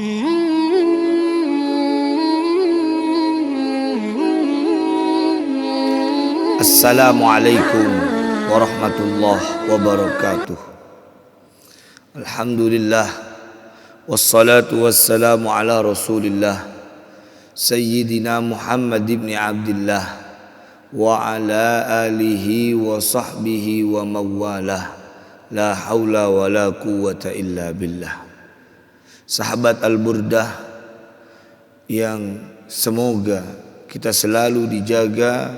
Assalamualaikum warahmatullahi wabarakatuh. Alhamdulillah wassalatu wassalamu ala Rasulillah Sayyidina Muhammad ibn Abdullah wa ala alihi wa sahbihi wa mawalah. La haula wa la quwwata illa billah. Sahabat Al-Burdah yang semoga kita selalu dijaga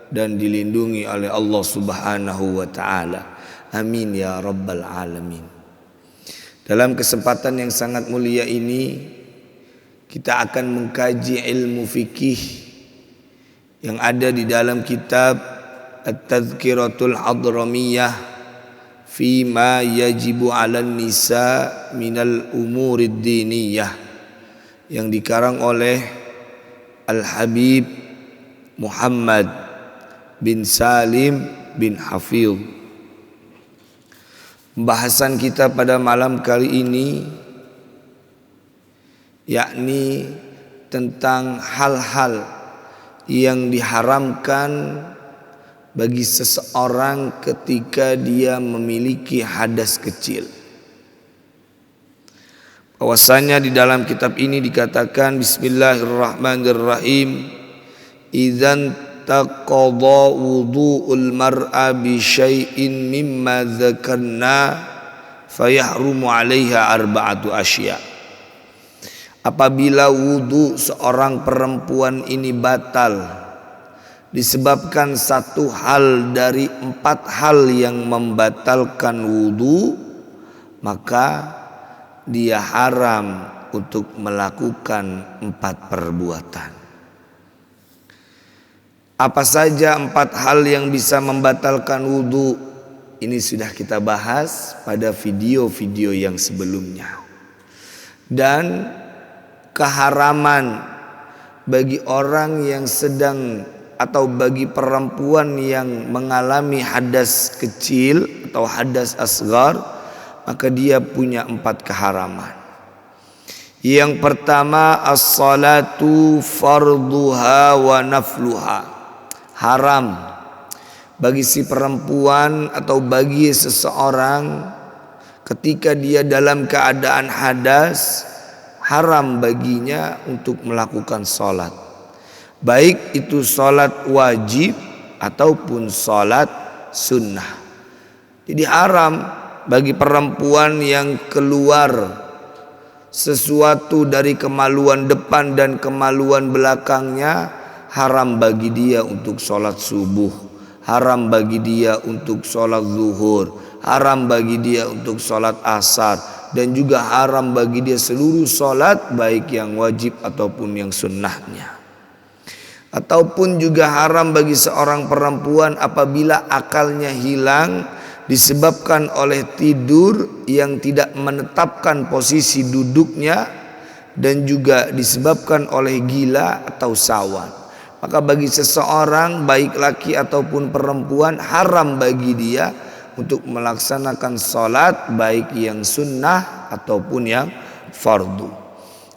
dan dilindungi oleh Allah Subhanahu wa taala. Amin ya rabbal alamin. Dalam kesempatan yang sangat mulia ini kita akan mengkaji ilmu fikih yang ada di dalam kitab At-Tadhkiratul Hadramiyah fi ma yajibu 'alan nisa minal umurid diniyah yang dikarang oleh Al-Habib Muhammad bin Salim bin Hafidh. Pembahasan kita pada malam kali ini yakni tentang hal-hal yang diharamkan bagi seseorang ketika dia memiliki hadas kecil. Bahwasanya di dalam kitab ini dikatakan bismillahirrahmanirrahim, idzan taqadha wudu'ul mar'a bi syai'in mimma dzakarna fayahrumu 'alaiha arba'atu asya. Apabila wudu seorang perempuan ini batal disebabkan satu hal dari 4 hal yang membatalkan wudu, maka dia haram untuk melakukan 4 perbuatan. Apa saja 4 hal yang bisa membatalkan wudu? Ini sudah kita bahas pada video-video yang sebelumnya. Dan keharaman bagi orang yang sedang atau bagi perempuan yang mengalami hadas kecil atau hadas asghar, maka dia punya 4 keharaman. Yang pertama, as-salatu farduha wa nafluha. Haram bagi si perempuan atau bagi seseorang ketika dia dalam keadaan hadas, haram baginya untuk melakukan salat, baik itu salat wajib ataupun salat sunnah. Jadi haram bagi perempuan yang keluar sesuatu dari kemaluan depan dan kemaluan belakangnya, haram bagi dia untuk sholat subuh, haram bagi dia untuk sholat zuhur, haram bagi dia untuk sholat asar, dan juga haram bagi dia seluruh sholat baik yang wajib ataupun yang sunnahnya. Ataupun juga haram bagi seorang perempuan apabila akalnya hilang disebabkan oleh tidur yang tidak menetapkan posisi duduknya, dan juga disebabkan oleh gila atau sawan. Maka bagi seseorang baik laki ataupun perempuan haram bagi dia untuk melaksanakan salat baik yang sunnah ataupun yang fardu.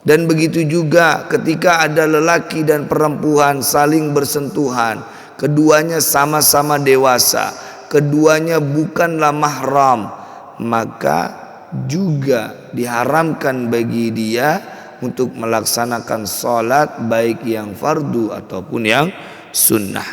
Dan begitu juga ketika ada lelaki dan perempuan saling bersentuhan, keduanya sama-sama dewasa, keduanya bukanlah mahram, maka juga diharamkan bagi dia untuk melaksanakan salat baik yang fardu ataupun yang sunnah.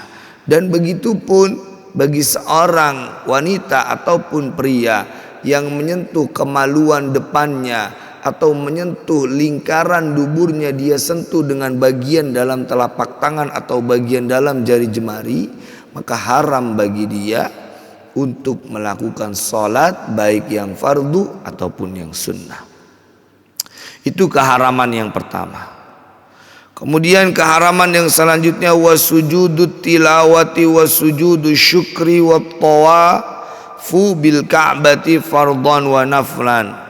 Dan begitu pun bagi seorang wanita ataupun pria yang menyentuh kemaluan depannya atau menyentuh lingkaran duburnya, dia sentuh dengan bagian dalam telapak tangan atau bagian dalam jari jemari, maka haram bagi dia untuk melakukan salat baik yang fardu ataupun yang sunnah. Itu keharaman yang pertama. Kemudian keharaman yang selanjutnya, wasujudut tilawati wasujudu syukri wa tawafu bil ka'bati fardhan wa naflan.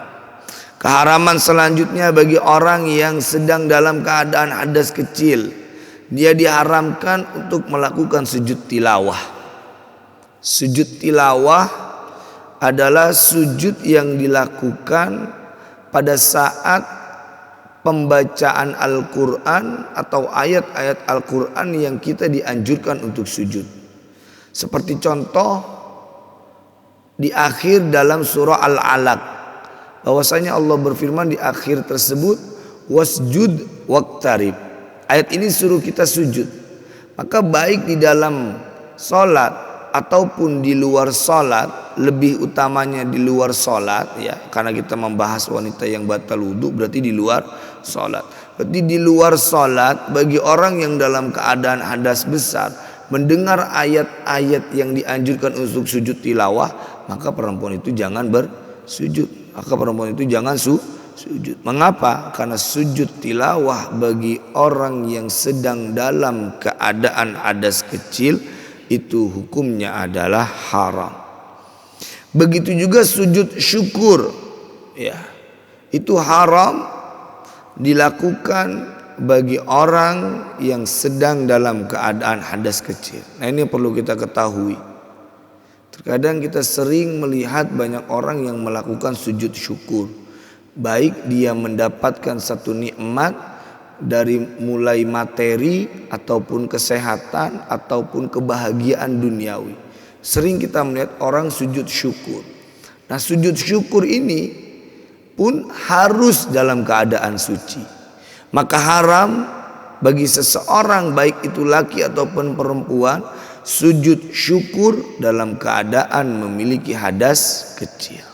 Keharaman selanjutnya bagi orang yang sedang dalam keadaan hadas kecil, dia diharamkan untuk melakukan sujud tilawah. Sujud tilawah adalah sujud yang dilakukan pada saat pembacaan Al-Quran atau ayat-ayat Al-Quran yang kita dianjurkan untuk sujud. Seperti contoh di akhir dalam surah Al-Alaq, bahwasanya Allah berfirman di akhir tersebut, wasjud waqtarib. Ayat ini suruh kita sujud. Maka baik di dalam sholat ataupun di luar sholat, lebih utamanya di luar sholat ya, karena kita membahas wanita yang batal wudu, berarti di luar sholat. Berarti di luar sholat bagi orang yang dalam keadaan hadas besar mendengar ayat-ayat yang dianjurkan untuk sujud tilawah, maka perempuan itu jangan bersujud. Maka perempuan itu jangan sujud. Mengapa? Karena sujud tilawah bagi orang yang sedang dalam keadaan hadas kecil itu hukumnya adalah haram. Begitu juga sujud syukur, ya, itu haram dilakukan bagi orang yang sedang dalam keadaan hadas kecil. Nah, ini perlu kita ketahui. Terkadang kita sering melihat banyak orang yang melakukan sujud syukur, baik dia mendapatkan satu nikmat dari mulai materi ataupun kesehatan ataupun kebahagiaan duniawi. Sering kita melihat orang sujud syukur. Nah, sujud syukur ini pun harus dalam keadaan suci. Maka haram bagi seseorang, baik itu laki ataupun perempuan, sujud syukur dalam keadaan memiliki hadas kecil.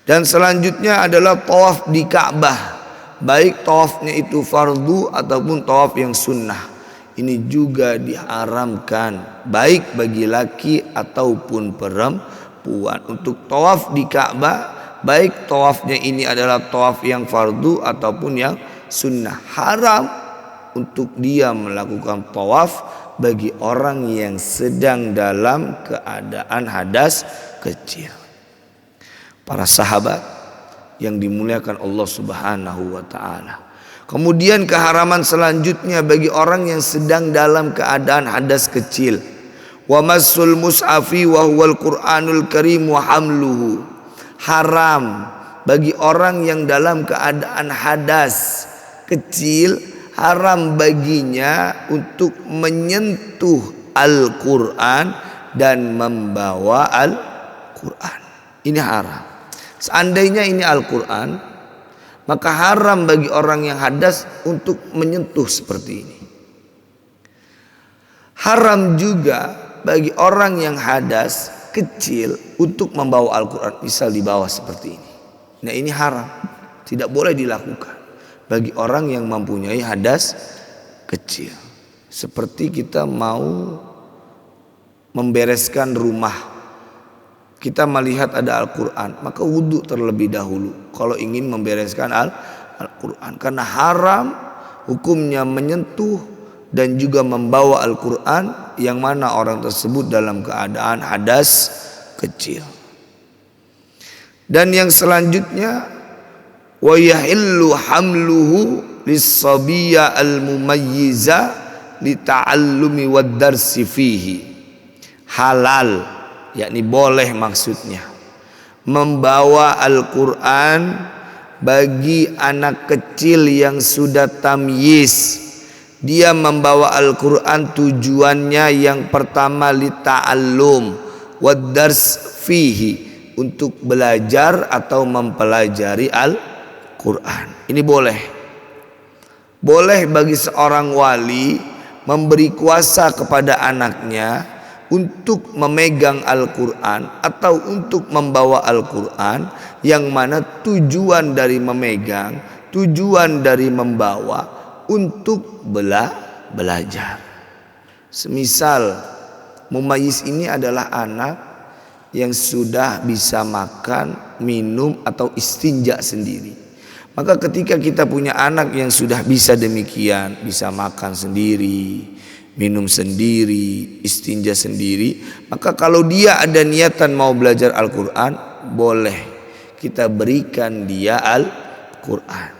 Dan selanjutnya adalah tawaf di Ka'bah, baik tawafnya itu fardu ataupun tawaf yang sunnah. Ini juga diharamkan baik bagi laki ataupun perempuan. Untuk tawaf di Ka'bah, baik tawafnya ini adalah tawaf yang fardu ataupun yang sunnah, haram untuk dia melakukan tawaf bagi orang yang sedang dalam keadaan hadas kecil. Para sahabat yang dimuliakan Allah Subhanahu wa taala. Kemudian keharaman selanjutnya bagi orang yang sedang dalam keadaan hadas kecil. Wa massul mus'afi wa huwal Qur'anul Karim wa hamluhu. Haram bagi orang yang dalam keadaan hadas kecil, haram baginya untuk menyentuh Al-Quran dan membawa Al-Quran. Ini haram. Seandainya ini Al-Quran, maka haram bagi orang yang hadas untuk menyentuh seperti ini. Haram juga bagi orang yang hadas kecil untuk membawa Al-Quran, misal di bawah seperti ini. Nah, ini haram, tidak boleh dilakukan bagi orang yang mempunyai hadas kecil. Seperti kita mau membereskan rumah, kita melihat ada Al-Quran, maka wudhu terlebih dahulu kalau ingin membereskan Al-Quran. Karena haram hukumnya menyentuh dan juga membawa Al-Quran yang mana orang tersebut dalam keadaan hadas kecil. Dan yang selanjutnya, wa yahillu hamluhu lis-sabiyya al-mumayyiza li ta'allumi wad darsi fihi. Halal, yakni boleh maksudnya, membawa Al-Quran bagi anak kecil yang sudah tamyiz. Dia membawa Al-Quran tujuannya yang pertama li ta'allum wad dars fihi, untuk belajar atau mempelajari Al-Quran. Ini boleh. Boleh bagi seorang wali memberi kuasa kepada anaknya untuk memegang Al-Quran atau untuk membawa Al-Quran, yang mana tujuan dari memegang, tujuan dari membawa untuk belajar. Semisal mumayyiz ini adalah anak yang sudah bisa makan, minum atau istinja sendiri. Maka ketika kita punya anak yang sudah bisa demikian, bisa makan sendiri, minum sendiri, istinja sendiri, maka kalau dia ada niatan mau belajar Al-Quran, boleh kita berikan dia Al-Quran.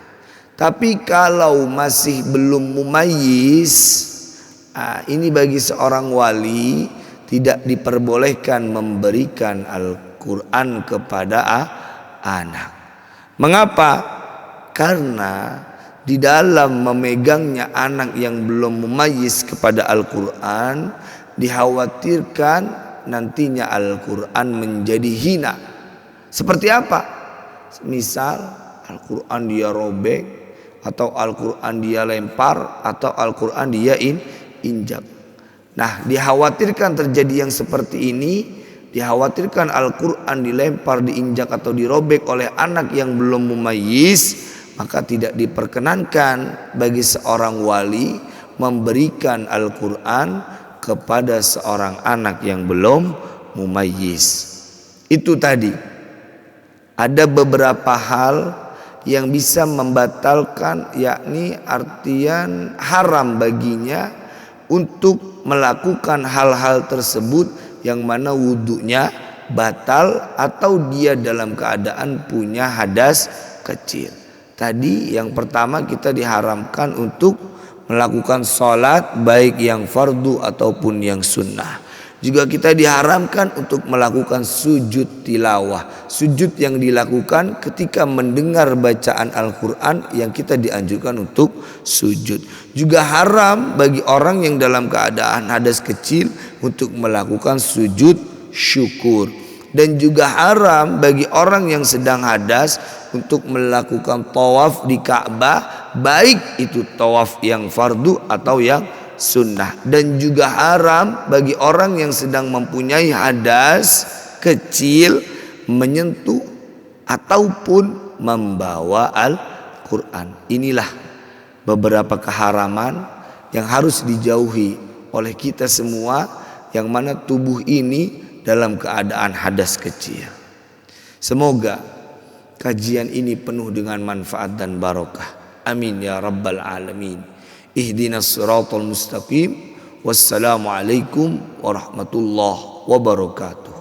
Tapi kalau masih belum mumayyiz, ini bagi seorang wali tidak diperbolehkan memberikan Al-Quran kepada anak. Mengapa? Karena di dalam memegangnya anak yang belum mumayyiz kepada Al-Quran, dikhawatirkan nantinya Al-Quran menjadi hina. Seperti apa? Misal Al-Quran dia robek, atau Al-Quran dia lempar, atau Al-Quran dia injak. Nah, dikhawatirkan terjadi yang seperti ini. Dikhawatirkan Al-Quran dilempar, diinjak atau dirobek oleh anak yang belum mumayyiz, maka tidak diperkenankan bagi seorang wali memberikan Al-Quran kepada seorang anak yang belum mumayyiz. Itu tadi ada beberapa hal yang bisa membatalkan, yakni artian haram baginya untuk melakukan hal-hal tersebut yang mana wudunya batal atau dia dalam keadaan punya hadas kecil. Tadi yang pertama kita diharamkan untuk melakukan sholat baik yang fardu ataupun yang sunnah. Juga kita diharamkan untuk melakukan sujud tilawah. Sujud yang dilakukan ketika mendengar bacaan Al-Quran yang kita dianjurkan untuk sujud. Juga haram bagi orang yang dalam keadaan hadas kecil untuk melakukan sujud syukur. Dan juga haram bagi orang yang sedang hadas untuk melakukan tawaf di Ka'bah, baik itu tawaf yang fardu atau yang sunnah. Dan juga haram bagi orang yang sedang mempunyai hadas kecil menyentuh ataupun membawa Al-Quran. Inilah beberapa keharaman yang harus dijauhi oleh kita semua, yang mana tubuh ini dalam keadaan hadas kecil. Semoga kajian ini penuh dengan manfaat dan barokah. Amin ya rabbal alamin. Ihdinas siratal mustaqim. Wassalamualaikum warahmatullahi wabarakatuh.